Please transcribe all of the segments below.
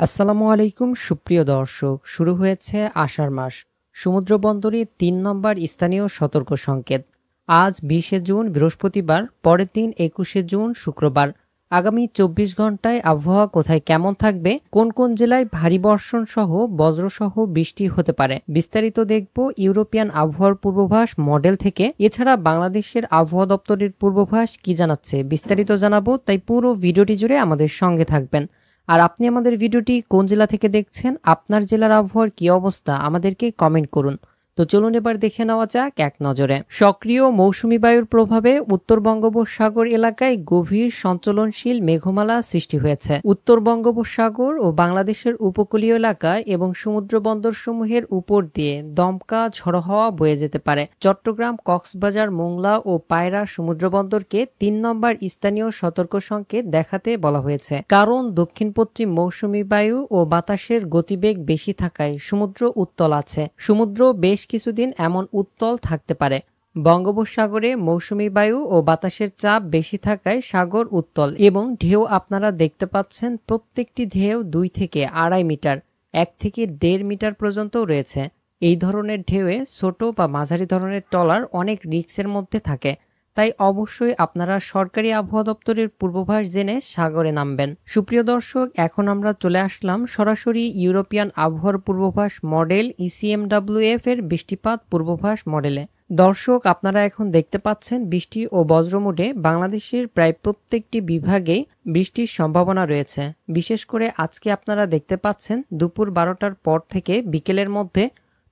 আসসালামু আলাইকুম সুপ্রিয় দর্শক, শুরু হয়েছে আষাঢ় মাস। সমুদ্র বন্দরে ৩ নম্বর স্থানীয় সতর্ক সংকেত। আজ ২০শে জুন বৃহস্পতিবার, পরের দিন ২১শে জুন শুক্রবার। আগামী ২৪ ঘন্টায় আবহাওয়া কোথায় কেমন থাকবে, কোন কোন জেলায় ভারী বর্ষণ সহ বজ্রসহ বৃষ্টি হতে পারে, বিস্তারিত দেখব ইউরোপিয়ান আবহাওয়ার পূর্বাভাস মডেল থেকে। এছাড়া বাংলাদেশের আবহাওয়া দপ্তরের পূর্বাভাস কি জানাচ্ছে বিস্তারিত জানাবো, তাই পুরো ভিডিওটি জুড়ে আমাদের সঙ্গে থাকবেন। আর আপনি আমাদের ভিডিওটি কোন জেলা থেকে দেখছেন, আপনার জেলার আবহাওয়ার কি অবস্থা আমাদেরকে কমেন্ট করুন। তো চলুন এবার দেখে নেওয়া যাক এক নজরে। সক্রিয় মৌসুমী বায়ুর প্রভাবে উত্তর বঙ্গোপসাগর এলাকায় গভীর সঞ্চলনশীল মেঘমালা সৃষ্টি হয়েছে। উত্তর বঙ্গোপসাগর ও বাংলাদেশের উপকূলীয় এলাকায় এবং সমুদ্র বন্দরসমূহের উপর দিয়ে দমকা ঝড়ো হাওয়া বয়ে যেতে পারে। চট্টগ্রাম, কক্সবাজার, মোংলা ও পায়রা সমুদ্র বন্দরকে ৩ নম্বর স্থানীয় সতর্ক সংকেত দেখাতে বলা হয়েছে, কারণ দক্ষিণ পশ্চিম মৌসুমী বায়ু ও বাতাসের গতিবেগ বেশি থাকায় সমুদ্র উত্তল আছে। সমুদ্র বেশ কিছুদিন এমন উত্তল থাকতে পারে। বঙ্গোপসাগরে মৌসুমী বায়ু ও বাতাসের চাপ বেশি থাকায় সাগর উত্তল এবং ঢেউ আপনারা দেখতে পাচ্ছেন, প্রত্যেকটি ঢেউ ২ থেকে ২.৫ মিটার, ১ থেকে ১.৫ মিটার পর্যন্ত রয়েছে। এই ধরনের ঢেউয়ে ছোট বা মাঝারি ধরনের ট্রলার অনেক রিস্কের মধ্যে থাকে, তাই অবশ্যই আপনারা সরকারি আবহাওয়া দপ্তরের পূর্বাভাস জেনে সাগরে নামবেন। সুপ্রিয় দর্শক, এখন আমরা চলে আসলাম সরাসরি ইউরোপিয়ান আবহাওয়ার পূর্বাভাস মডেল ECMWF এর বৃষ্টিপাত পূর্বাভাস মডেলে। দর্শক, আপনারা এখন দেখতে পাচ্ছেন বৃষ্টি ও বজ্রমুডে বাংলাদেশের প্রায় প্রত্যেকটি বিভাগেই বৃষ্টির সম্ভাবনা রয়েছে। বিশেষ করে আজকে আপনারা দেখতে পাচ্ছেন দুপুর ১২টার পর থেকে বিকেলের মধ্যে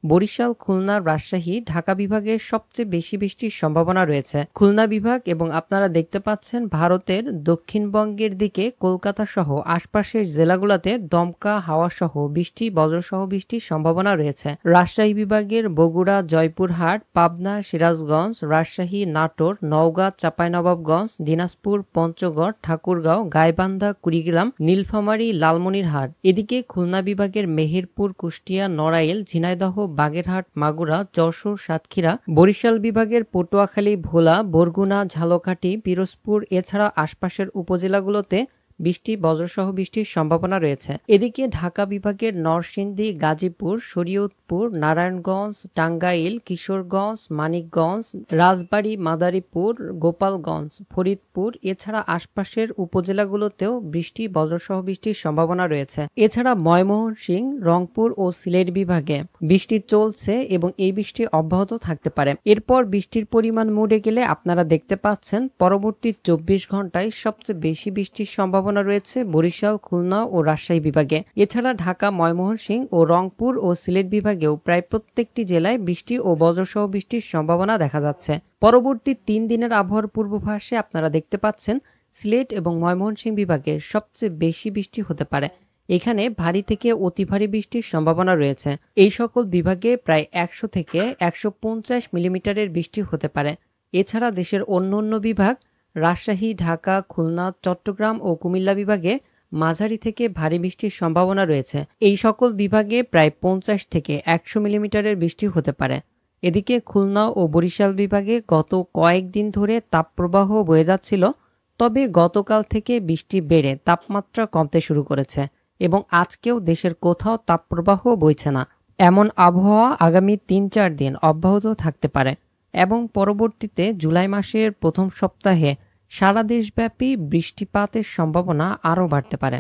বরিশাল, খুলনা, রাজশাহী, ঢাকা বিভাগের সবচেয়ে বেশি বৃষ্টির সম্ভাবনা রয়েছে। খুলনা বিভাগ এবং আপনারা দেখতে পাচ্ছেন ভারতের দক্ষিণবঙ্গের দিকে কলকাতা সহ আশপাশের জেলাগুলোতে দমকা হাওয়া সহ বৃষ্টি, বজ্রসহ বৃষ্টির সম্ভাবনা রয়েছে। রাজশাহী বিভাগের বগুড়া, জয়পুরহাট, পাবনা, সিরাজগঞ্জ, রাজশাহী, নাটোর, নওগাঁ, চাঁপাইনবাবগঞ্জ, দিনাজপুর, পঞ্চগড়, ঠাকুরগাঁও, গাইবান্ধা, কুড়িগ্রাম, নীলফামারী, লালমনিরহাট। এদিকে খুলনা বিভাগের মেহেরপুর, কুষ্টিয়া, নড়াইল, ঝিনাইদহ, বাগেরহাট, মাগুরা, যশোর, সাতক্ষীরা। বরিশাল বিভাগের পটুয়াখালী, ভোলা, বরগুনা, ঝালকাঠি, পিরোজপুর এছাড়া আশপাশের উপজেলাগুলোতে বৃষ্টি, বজ্রসহ বৃষ্টির সম্ভাবনা রয়েছে। এদিকে ঢাকা বিভাগের নরসিংদী, গাজীপুর, শরীয়তপুর, নারায়ণগঞ্জ, টাঙ্গাইল, কিশোরগঞ্জ, মানিকগঞ্জ, রাজবাড়ী, মাদারীপুর, গোপালগঞ্জ, ফরিদপুর এছাড়া আশপাশের উপজেলাগুলোতেও বৃষ্টি, বজ্রসহ বৃষ্টির সম্ভাবনা রয়েছে। এছাড়া ময়মনসিংহ, রংপুর ও সিলেট বিভাগে বৃষ্টি চলছে এবং এই বৃষ্টি অব্যাহত থাকতে পারে। এরপর বৃষ্টির পরিমাণ মুড়ে গেলে আপনারা দেখতে পাচ্ছেন পরবর্তী ২৪ ঘন্টায় সবচেয়ে বেশি বৃষ্টির সম্ভাবনা রয়েছে বরিশাল, খুলনা ও রাজশাহী বিভাগে। এছাড়া ঢাকা, ময়মনসিংহ ও রংপুর ও সিলেট বিভাগেও প্রায় প্রত্যেকটি জেলায় বৃষ্টি ও বজ্রসহ বৃষ্টির সম্ভাবনা দেখা যাচ্ছে। পরবর্তী ৩ দিনের আবহাওয়ার পূর্বাভাসে আপনারা দেখতে পাচ্ছেন সিলেট এবং ময়মনসিংহ বিভাগে সবচেয়ে বেশি বৃষ্টি হতে পারে। এখানে ভারী থেকে অতি ভারী বৃষ্টির সম্ভাবনা রয়েছে। এই সকল বিভাগে প্রায় ১০০ থেকে ১৫০ মিলিমিটারের বৃষ্টি হতে পারে। এছাড়া দেশের অন্যান্য বিভাগ রাজশাহী, ঢাকা, খুলনা, চট্টগ্রাম ও কুমিল্লা বিভাগে মাঝারি থেকে ভারী বৃষ্টির সম্ভাবনা রয়েছে। এই সকল বিভাগে প্রায় ৫০ থেকে ১০০ মিলিমিটারের বৃষ্টি হতে পারে। এদিকে খুলনা ও বরিশাল বিভাগে গত কয়েকদিন ধরে তাপপ্রবাহ বয়ে যাচ্ছিল, তবে গতকাল থেকে বৃষ্টি বেড়ে তাপমাত্রা কমতে শুরু করেছে এবং আজকেও দেশের কোথাও তাপপ্রবাহ বইছে না। এমন আবহাওয়া আগামী ৩-৪ দিন অব্যাহত থাকতে পারে এবং পরবর্তীতে জুলাই মাসের প্রথম সপ্তাহে সারা দেশব্যাপী বৃষ্টিপাতের সম্ভাবনা আরও বাড়তে পারে।